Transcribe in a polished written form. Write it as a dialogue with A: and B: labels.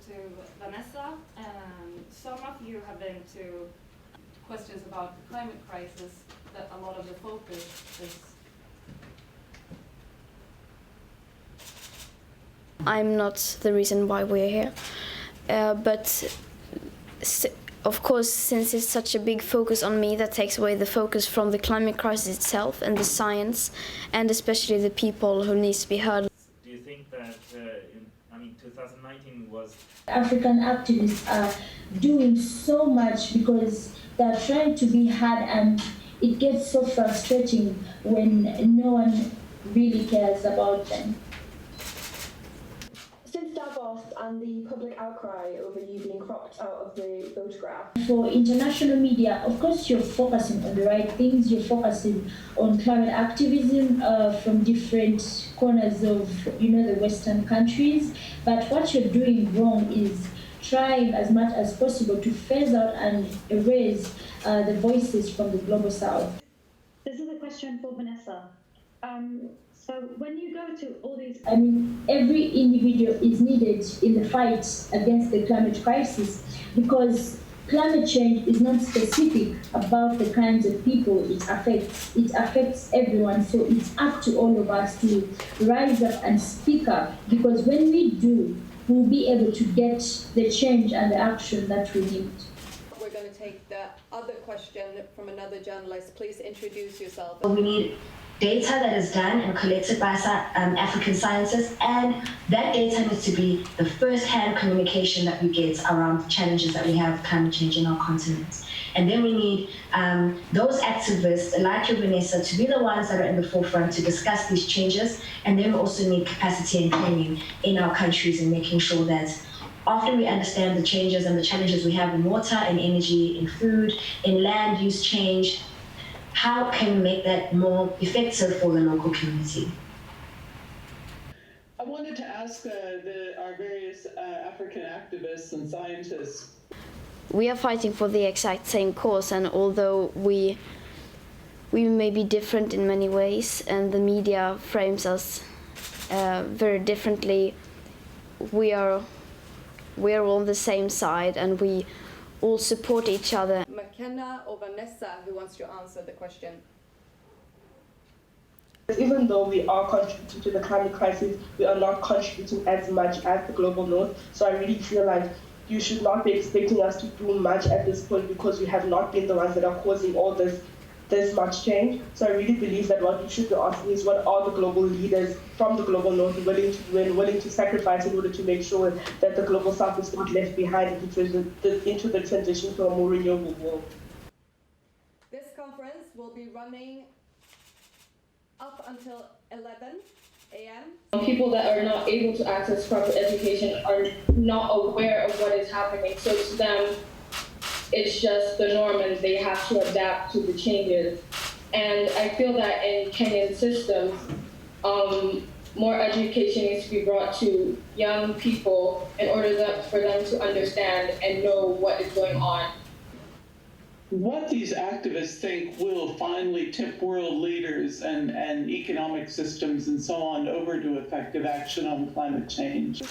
A: to Vanessa. Some of you have been to questions about the climate crisis that a lot of the focus is.
B: I'm not the reason why we're here, but of course, since it's such a big focus on me, that takes away the focus from the climate crisis itself and the science, and especially the people who needs to be heard.
C: Do you think that, 2019 was...
D: African activists are doing so much because they're trying to be heard, and it gets so frustrating when no one really cares about them.
E: Since Davos and the public outcry over you being cropped out of the photograph.
D: For international media, of course, you're focusing on the right things. You're focusing on climate activism from different corners of, the Western countries. But what you're doing wrong is trying as much as possible to phase out and erase the voices from the global south.
F: This is a question for Vanessa. So when you go to all these...
D: every individual is needed in the fight against the climate crisis, because climate change is not specific about the kinds of people it affects. It affects everyone, so it's up to all of us to rise up and speak up, because when we do, we'll be able to get the change and the action that we need.
G: We're going to take the other question from another journalist. Please introduce yourself.
H: We need data that is done and collected by African scientists, and that data needs to be the first-hand communication that we get around the challenges that we have with climate change in our continent. And then we need those activists like you, Vanessa, to be the ones that are in the forefront to discuss these changes. And then we also need capacity and training in our countries and making sure that after we understand the changes and the challenges we have in water, in energy, in food, in land use change, how can we make that more effective for the local community?
I: I wanted to ask our various African activists and scientists.
B: We are fighting for the exact same cause, and although we may be different in many ways, and the media frames us very differently, we are on the same side, and we all support each other.
G: Makenna or Vanessa, who wants to answer the question?
J: Even though we are contributing to the climate crisis, we are not contributing as much as the global north. So I really feel like you should not be expecting us to do much at this point, because we have not been the ones that are causing all this much change. So I really believe that what you should be asking is, what are the global leaders from the global north willing to do and willing to sacrifice in order to make sure that the global south is not left behind into the transition to a more renewable world.
G: This conference will be running up until 11 a.m.
K: People that are not able to access proper education are not aware of what is happening. So to them, it's just the norm, and they have to adapt to the changes. And I feel that in Kenyan systems, more education needs to be brought to young people in order for them to understand and know what is going on.
I: What these activists think will finally tip world leaders and economic systems and so on over to effective action on climate change.